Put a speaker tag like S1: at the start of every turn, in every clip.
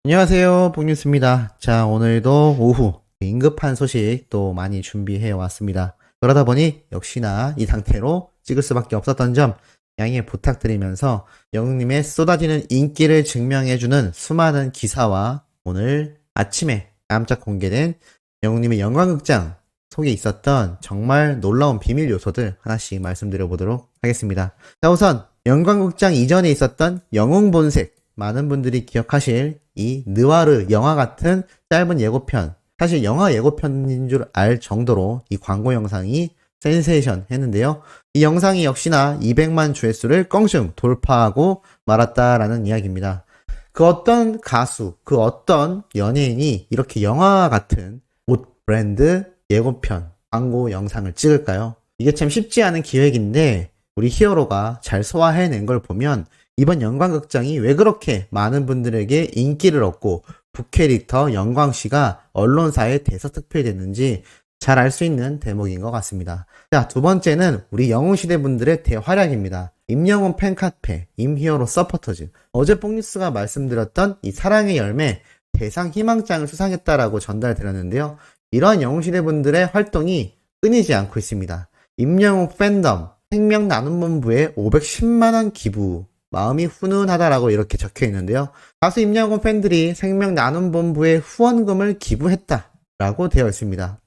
S1: 안녕하세요, 복뉴스입니다. 자, 오늘도 오후 긴급한 소식 또 많이 준비해 왔습니다. 그러다 보니 역시나 이 상태로 찍을 수밖에 없었던 점 양해 부탁드리면서 영웅님의 쏟아지는 인기를 증명해주는 수많은 기사와 오늘 아침에 깜짝 공개된 영웅님의 영광극장 속에 있었던 정말 놀라운 비밀 요소들 하나씩 말씀드려 보도록 하겠습니다. 자, 우선 영광극장 이전에 있었던 영웅본색, 많은 분들이 기억하실 이 느와르 영화 같은 짧은 예고편, 사실 영화 예고편인 줄 알 정도로 이 광고 영상이 센세이션 했는데요. 이 영상이 역시나 200만 조회수를 껑충 돌파하고 말았다라는 이야기입니다. 그 어떤 가수, 그 어떤 연예인이 이렇게 영화 같은 옷 브랜드 예고편, 광고 영상을 찍을까요? 이게 참 쉽지 않은 기획인데 우리 히어로가 잘 소화해낸 걸 보면 이번 영광극장이 왜 그렇게 많은 분들에게 인기를 얻고 북캐릭터 영광씨가 언론사에 대서특필됐는지 잘 알 수 있는 대목인 것 같습니다. 자, 두 번째는 우리 영웅시대 분들의 대활약입니다. 임영웅 팬카페, 임히어로 서포터즈. 어제 뽕뉴스가 말씀드렸던 이 사랑의 열매 대상 희망장을 수상했다라고 전달드렸는데요. 이러한 영웅시대 분들의 활동이 끊이지 않고 있습니다. 임영웅 팬덤, 생명나눔본부에 510만원 기부. 마음이 훈훈하다라고 이렇게 적혀 있는데요. 가수 임영웅 팬들이 생명나눔본부에 후원금을 기부했다라고 되어 있습니다.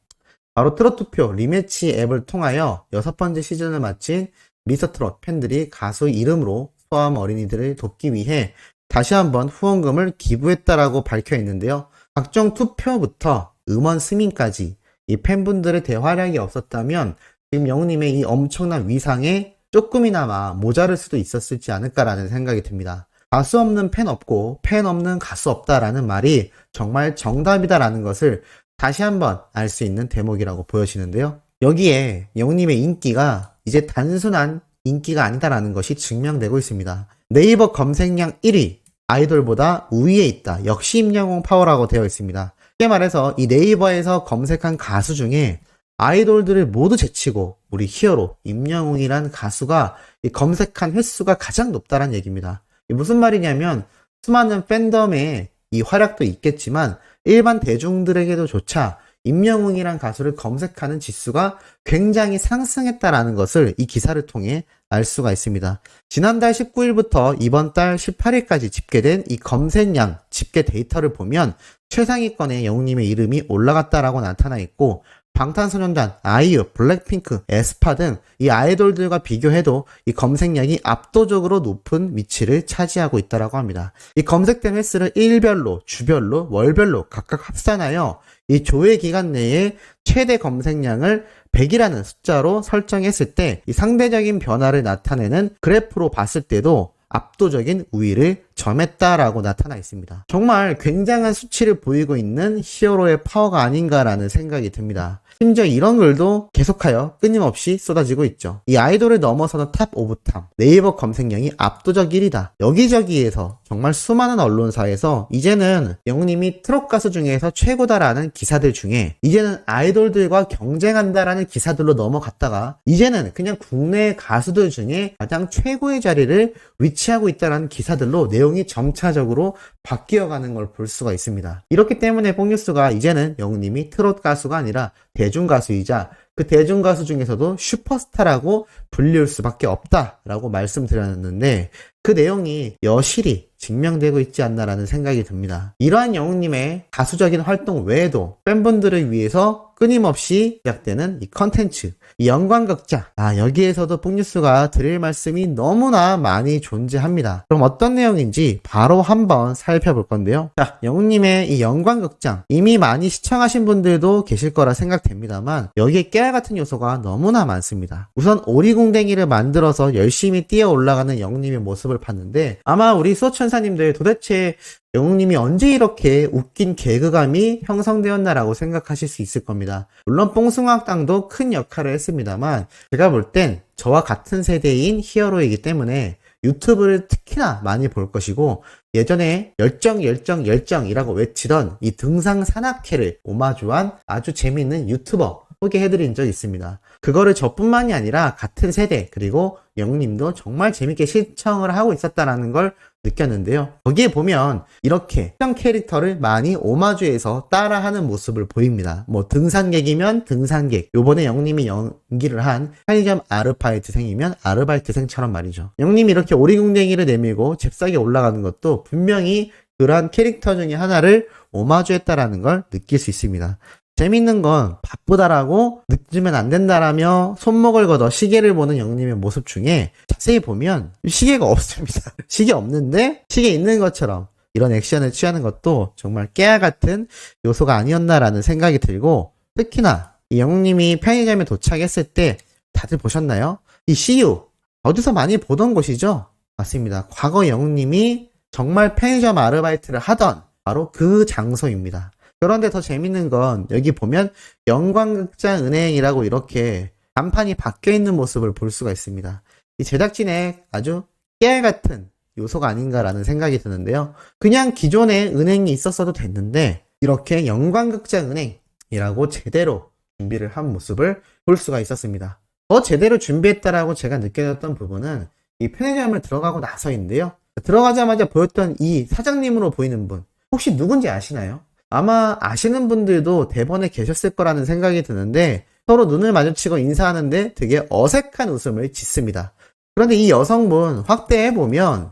S1: 바로 트롯투표 리매치 앱을 통하여 6번째 시즌을 마친 미스터트롯 팬들이 가수 이름으로 소아암 어린이들을 돕기 위해 다시 한번 후원금을 기부했다라고 밝혀 있는데요. 각종 투표부터 음원 스밍까지 이 팬분들의 대활약이 없었다면 지금 영웅님의 이 엄청난 위상에 조금이나마 모자랄 수도 있었을지 않을까라는 생각이 듭니다. 가수 없는 팬 없고 팬 없는 가수 없다라는 말이 정말 정답이다라는 것을 다시 한번 알 수 있는 대목이라고 보여지는데요. 여기에 영웅님의 인기가 이제 단순한 인기가 아니다라는 것이 증명되고 있습니다. 네이버 검색량 1위, 아이돌보다 우위에 있다. 역시 임영웅 파워라고 되어 있습니다. 쉽게 말해서 이 네이버에서 검색한 가수 중에 아이돌들을 모두 제치고 우리 히어로 임영웅이란 가수가 이 검색한 횟수가 가장 높다는 얘기입니다. 무슨 말이냐면 수많은 팬덤의 이 활약도 있겠지만 일반 대중들에게도 조차 임영웅이란 가수를 검색하는 지수가 굉장히 상승했다라는 것을 이 기사를 통해 알 수가 있습니다. 지난달 19일부터 이번 달 18일까지 집계된 이 검색량 집계 데이터를 보면 최상위권에 영웅님의 이름이 올라갔다라고 나타나 있고 방탄소년단, 아이유, 블랙핑크, 에스파 등 이 아이돌들과 비교해도 이 검색량이 압도적으로 높은 위치를 차지하고 있다고 합니다. 이 검색된 횟수를 일별로, 주별로, 월별로 각각 합산하여 이 조회 기간 내에 최대 검색량을 100이라는 숫자로 설정했을 때 이 상대적인 변화를 나타내는 그래프로 봤을 때도 압도적인 우위를 점했다라고 나타나 있습니다. 정말 굉장한 수치를 보이고 있는 히어로의 파워가 아닌가라는 생각이 듭니다. 심지어 이런 글도 계속하여 끊임없이 쏟아지고 있죠. 이 아이돌을 넘어서는 탑 오브 탑, 네이버 검색량이 압도적 1위다. 여기저기에서 정말 수많은 언론사에서 이제는 영웅님이 트롯 가수 중에서 최고다라는 기사들 중에 이제는 아이돌들과 경쟁한다라는 기사들로 넘어갔다가 이제는 그냥 국내 가수들 중에 가장 최고의 자리를 위치하고 있다는 기사들로 내용이 점차적으로 바뀌어가는 걸 볼 수가 있습니다. 이렇기 때문에 뽕뉴스가 이제는 영웅님이 트롯 가수가 아니라 대중가수이자 그 대중가수 중에서도 슈퍼스타라고 불릴 수밖에 없다라고 말씀드렸는데 그 내용이 여실히 증명되고 있지 않나라는 생각이 듭니다. 이러한 영웅님의 가수적인 활동 외에도 팬분들을 위해서 끊임없이 제작되는 이 컨텐츠, 이 영광극장, 여기에서도 뽕뉴스가 드릴 말씀이 너무나 많이 존재합니다. 그럼 어떤 내용인지 바로 한번 살펴볼 건데요. 자, 영웅님의 이 영광극장 이미 많이 시청하신 분들도 계실 거라 생각됩니다만 여기에 깨알 같은 요소가 너무나 많습니다. 우선 오리궁뎅이를 만들어서 열심히 뛰어 올라가는 영웅님의 모습을 봤는데 아마 우리 수호천사님들 도대체 영웅님이 언제 이렇게 웃긴 개그감이 형성되었나라고 생각하실 수 있을 겁니다. 물론 뽕숭아학당도 큰 역할을 했습니다만 제가 볼 땐 저와 같은 세대인 히어로이기 때문에 유튜브를 특히나 많이 볼 것이고 예전에 열정이라고 외치던 이 등상산악회를 오마주한 아주 재미있는 유튜버 소개해드린 적이 있습니다. 그거를 저뿐만이 아니라 같은 세대 그리고 영웅님도 정말 재밌게 시청을 하고 있었다는 걸 느꼈는데요. 거기에 보면 이렇게 특정 캐릭터를 많이 오마주해서 따라하는 모습을 보입니다. 뭐 등산객이면 등산객, 요번에 영님이 연기를 한 편의점 아르바이트생이면 아르바이트생처럼 말이죠. 영님이 이렇게 오리궁뎅이를 내밀고 잽싸게 올라가는 것도 분명히 그러한 캐릭터 중에 하나를 오마주했다라는 걸 느낄 수 있습니다. 재밌는 건 바쁘다라고 늦으면 안 된다라며 손목을 걷어 시계를 보는 영님의 모습 중에 자세히 보면 시계가 없습니다. 시계 없는데 시계 있는 것처럼 이런 액션을 취하는 것도 정말 깨알 같은 요소가 아니었나라는 생각이 들고, 특히나 이 영님이 편의점에 도착했을 때 다들 보셨나요? 이 CU 어디서 많이 보던 곳이죠? 맞습니다. 과거 영님이 정말 편의점 아르바이트를 하던 바로 그 장소입니다. 그런데 더 재밌는 건 여기 보면 영광극장 은행이라고 이렇게 간판이 바뀌어 있는 모습을 볼 수가 있습니다. 이 제작진의 아주 깨알 같은 요소가 아닌가라는 생각이 드는데요. 그냥 기존에 은행이 있었어도 됐는데 이렇게 영광극장 은행이라고 제대로 준비를 한 모습을 볼 수가 있었습니다. 더 제대로 준비했다라고 제가 느껴졌던 부분은 이 편의점을 들어가고 나서인데요. 들어가자마자 보였던 이 사장님으로 보이는 분, 혹시 누군지 아시나요? 아마 아시는 분들도 대번에 계셨을 거라는 생각이 드는데 서로 눈을 마주치고 인사하는데 되게 어색한 웃음을 짓습니다. 그런데 이 여성분 확대해보면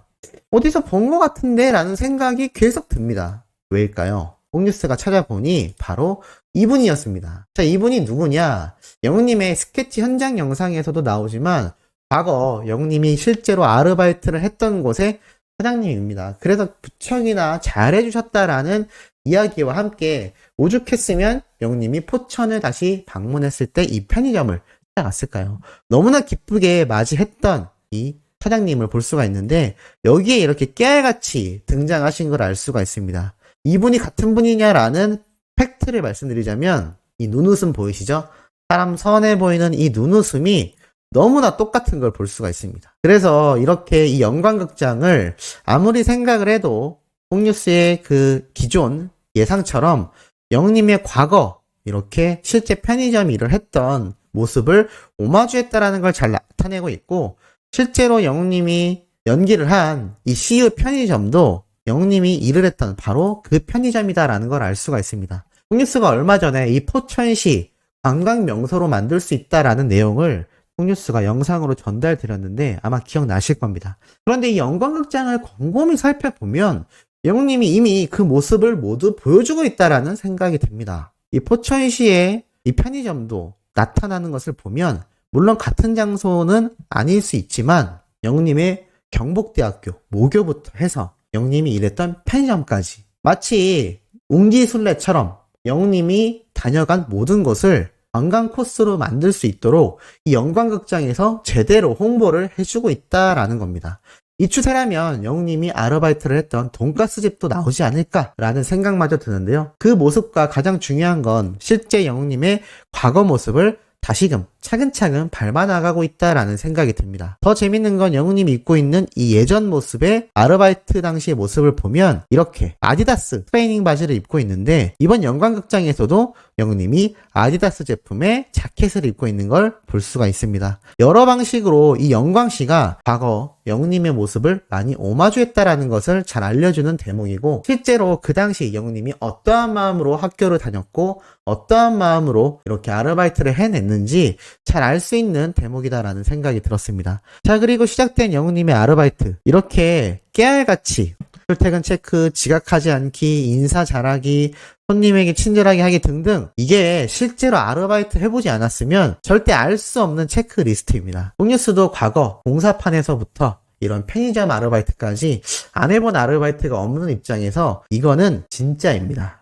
S1: 어디서 본 것 같은데 라는 생각이 계속 듭니다. 왜일까요? 옥뉴스가 찾아보니 바로 이분이었습니다. 자, 이분이 누구냐? 영님의 스케치 현장 영상에서도 나오지만 과거 영님이 실제로 아르바이트를 했던 곳의 사장님입니다. 그래서 부척이나 잘해주셨다라는 이야기와 함께 오죽했으면 영님이 포천을 다시 방문했을 때 이 편의점을 찾아갔을까요? 너무나 기쁘게 맞이했던 이 사장님을 볼 수가 있는데 여기에 이렇게 깨알같이 등장하신 걸 알 수가 있습니다. 이분이 같은 분이냐라는 팩트를 말씀드리자면 이 눈웃음 보이시죠? 사람 선해 보이는 이 눈웃음이 너무나 똑같은 걸 볼 수가 있습니다. 그래서 이렇게 이 영광극장을 아무리 생각을 해도 옥뉴스의 그 기존 예상처럼 영님의 과거 이렇게 실제 편의점 일을 했던 모습을 오마주했다라는 걸 잘 나타내고 있고, 실제로 영님이 연기를 한 이 CU 편의점도 영님이 일을 했던 바로 그 편의점이다라는 걸 알 수가 있습니다. 옥뉴스가 얼마 전에 이 포천시 관광 명소로 만들 수 있다라는 내용을 옥뉴스가 영상으로 전달드렸는데 아마 기억나실 겁니다. 그런데 이 영광극장을 곰곰이 살펴보면 영님이 이미 그 모습을 모두 보여주고 있다라는 생각이 듭니다. 이 포천시의 이 편의점도 나타나는 것을 보면 물론 같은 장소는 아닐 수 있지만 영님의 경북대학교 모교부터 해서 영님이 일했던 편의점까지 마치 웅기순례처럼 영님이 다녀간 모든 것을 관광 코스로 만들 수 있도록 이 영광극장에서 제대로 홍보를 해주고 있다라는 겁니다. 이 추세라면 영님이 아르바이트를 했던 돈가스 집도 나오지 않을까라는 생각마저 드는데요. 그 모습과 가장 중요한 건 실제 영님의 과거 모습을 다시금 차근차근 밟아나가고 있다라는 생각이 듭니다. 더 재밌는 건 영웅님이 입고 있는 이 예전 모습의 아르바이트 당시의 모습을 보면 이렇게 아디다스 트레이닝 바지를 입고 있는데 이번 영광극장에서도 영웅님이 아디다스 제품의 자켓을 입고 있는 걸 볼 수가 있습니다. 여러 방식으로 이 영광씨가 과거 영웅님의 모습을 많이 오마주했다라는 것을 잘 알려주는 대목이고, 실제로 그 당시 영웅님이 어떠한 마음으로 학교를 다녔고 어떠한 마음으로 이렇게 아르바이트를 해냈는지 잘 알 수 있는 대목이다라는 생각이 들었습니다. 자, 그리고 시작된 영웅님의 아르바이트, 이렇게 깨알같이 출퇴근 체크, 지각하지 않기, 인사 잘하기, 손님에게 친절하게 하기 등등, 이게 실제로 아르바이트 해보지 않았으면 절대 알 수 없는 체크리스트입니다. 옥뉴스도 과거 공사판에서부터 이런 편의점 아르바이트까지 안 해본 아르바이트가 없는 입장에서 이거는 진짜입니다.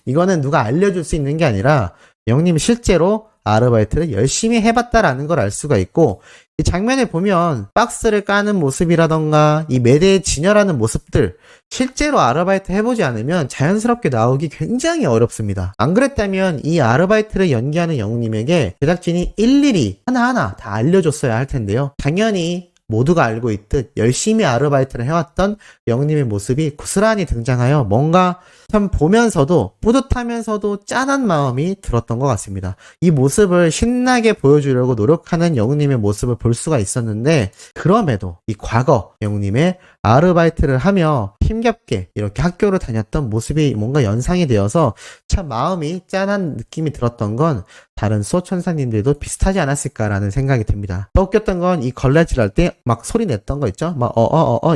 S1: 이거는 누가 알려줄 수 있는 게 아니라 영님이 실제로 아르바이트를 열심히 해봤다라는 걸 알 수가 있고, 이 장면에 보면 박스를 까는 모습이라던가 이 매대에 진열하는 모습들, 실제로 아르바이트 해보지 않으면 자연스럽게 나오기 굉장히 어렵습니다. 안 그랬다면 이 아르바이트를 연기하는 영웅님에게 제작진이 일일이 하나하나 다 알려줬어야 할 텐데요. 당연히 모두가 알고 있듯 열심히 아르바이트를 해왔던 영웅님의 모습이 고스란히 등장하여 뭔가 참 보면서도 뿌듯하면서도 짠한 마음이 들었던 것 같습니다. 이 모습을 신나게 보여주려고 노력하는 영웅님의 모습을 볼 수가 있었는데, 그럼에도 이 과거 영웅님의 아르바이트를 하며 힘겹게 이렇게 학교를 다녔던 모습이 뭔가 연상이 되어서 참 마음이 짠한 느낌이 들었던 건 다른 수호천사님들도 비슷하지 않았을까라는 생각이 듭니다. 더 웃겼던 건 이 걸레질 할 때 막 소리 냈던 거 있죠? 막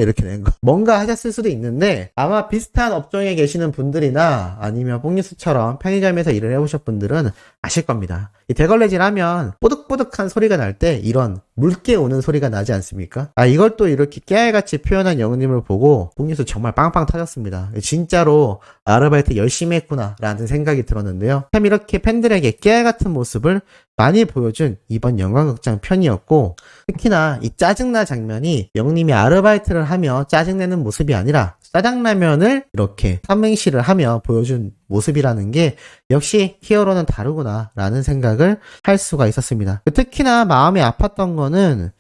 S1: 이렇게 낸 거. 뭔가 하셨을 수도 있는데, 아마 비슷한 업종에 계시는 분들이나 아니면 뽕뉴스처럼 편의점에서 일을 해보셨 분들은 아실 겁니다. 이 대걸레질 하면 뽀득뽀득한 소리가 날 때 이런 물개 오는 소리가 나지 않습니까? 이걸 또 이렇게 깨알같이 표현한 영웅님을 보고 뽕뉴스 정말 빵빵 터졌습니다. 진짜로 아르바이트 열심히 했구나 라는 생각이 들었는데요. 참 이렇게 팬들에게 깨알같은 모습을 많이 보여준 이번 영광극장 편이었고, 특히나 이 짜증나 장면이 영웅님이 아르바이트를 하며 짜증내는 모습이 아니라 짜장라면을 이렇게 삼행시를 하며 보여준 모습이라는 게 역시 히어로는 다르구나 라는 생각을 할 수가 있었습니다. 특히나 마음이 아팠던 거는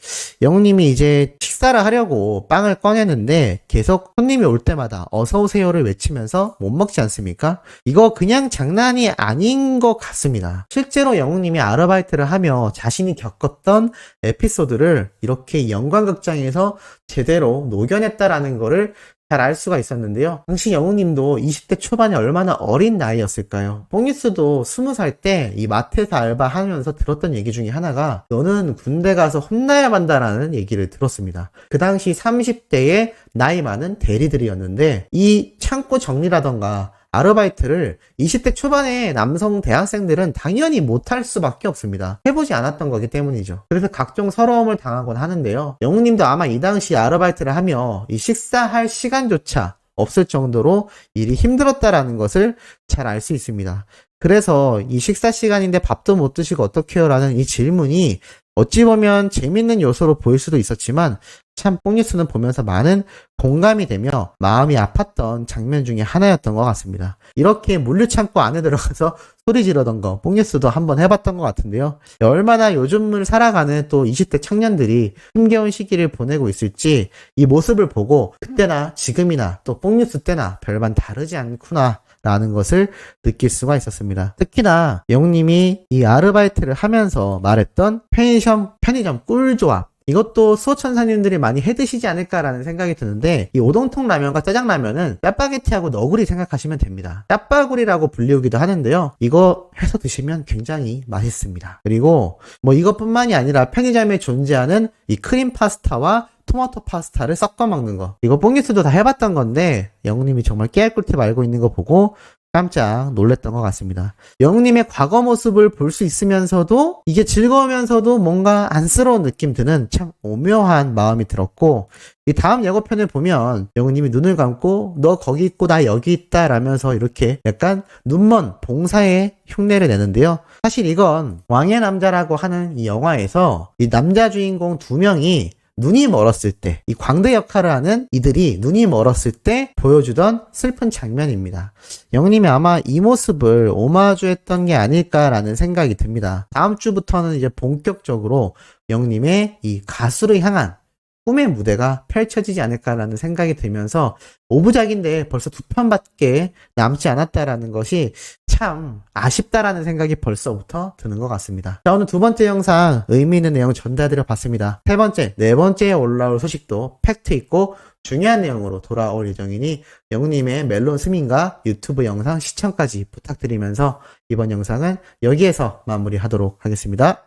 S1: 영웅님이 이제 식사를 하려고 빵을 꺼내는데 계속 손님이 올 때마다 어서오세요를 외치면서 못 먹지 않습니까? 이거 그냥 장난이 아닌 것 같습니다. 실제로 영웅님이 아르바이트를 하며 자신이 겪었던 에피소드를 이렇게 영광극장에서 제대로 녹여냈다라는 거를 잘 알 수가 있었는데요. 당시 영웅님도 20대 초반에 얼마나 어린 나이였을까요? 뽕뉴스도 20살 때 이 마트에서 알바하면서 들었던 얘기 중에 하나가, 너는 군대 가서 혼나야 한다라는 얘기를 들었습니다. 그 당시 30대의 나이 많은 대리들이었는데, 이 창고 정리라던가 아르바이트를 20대 초반의 남성 대학생들은 당연히 못할 수밖에 없습니다. 해보지 않았던 거기 때문이죠. 그래서 각종 서러움을 당하곤 하는데요. 영웅님도 아마 이 당시 아르바이트를 하며 이 식사할 시간조차 없을 정도로 일이 힘들었다라는 것을 잘 알 수 있습니다. 그래서 이 식사 시간인데 밥도 못 드시고 어떡해요? 라는 이 질문이 어찌 보면 재밌는 요소로 보일 수도 있었지만, 참 뽕뉴스는 보면서 많은 공감이 되며 마음이 아팠던 장면 중에 하나였던 것 같습니다. 이렇게 물류창고 안에 들어가서 소리 지르던 거 뽕뉴스도 한번 해봤던 것 같은데요. 얼마나 요즘을 살아가는 또 20대 청년들이 힘겨운 시기를 보내고 있을지 이 모습을 보고 그때나 지금이나 또 뽕뉴스 때나 별반 다르지 않구나 라는 것을 느낄 수가 있었습니다. 특히나 영웅님이 이 아르바이트를 하면서 말했던 편의점 꿀조합, 이것도 수호천사님들이 많이 해드시지 않을까라는 생각이 드는데, 이 오동통 라면과 짜장라면은 짜파게티하고 너구리 생각하시면 됩니다. 짜파구리라고 불리우기도 하는데요. 이거 해서 드시면 굉장히 맛있습니다. 그리고 뭐 이것뿐만이 아니라 편의점에 존재하는 이 크림 파스타와 토마토 파스타를 섞어 먹는 거, 이거 뽕뉴스도 다 해봤던 건데 영웅님이 정말 깨알 꿀팁 알고 있는 거 보고 깜짝 놀랐던 것 같습니다. 영웅님의 과거 모습을 볼 수 있으면서도 이게 즐거우면서도 뭔가 안쓰러운 느낌 드는 참 오묘한 마음이 들었고, 이 다음 예고편을 보면 영웅님이 눈을 감고 너 거기 있고 나 여기 있다 라면서 이렇게 약간 눈먼 봉사의 흉내를 내는데요. 사실 이건 왕의 남자라고 하는 이 영화에서 이 남자 주인공 2명이 눈이 멀었을 때, 이 광대 역할을 하는 이들이 눈이 멀었을 때 보여주던 슬픈 장면입니다. 영웅님이 아마 이 모습을 오마주했던 게 아닐까라는 생각이 듭니다. 다음 주부터는 이제 본격적으로 영웅님의 이 가수를 향한 꿈의 무대가 펼쳐지지 않을까라는 생각이 들면서 5부작인데 벌써 2편밖에 남지 않았다라는 것이 참 아쉽다라는 생각이 벌써부터 드는 것 같습니다. 자, 오늘 2번째 영상 의미 있는 내용 전달드려 봤습니다. 3번째, 4번째에 올라올 소식도 팩트 있고 중요한 내용으로 돌아올 예정이니 영웅님의 멜론 스밍과 유튜브 영상 시청까지 부탁드리면서 이번 영상은 여기에서 마무리하도록 하겠습니다.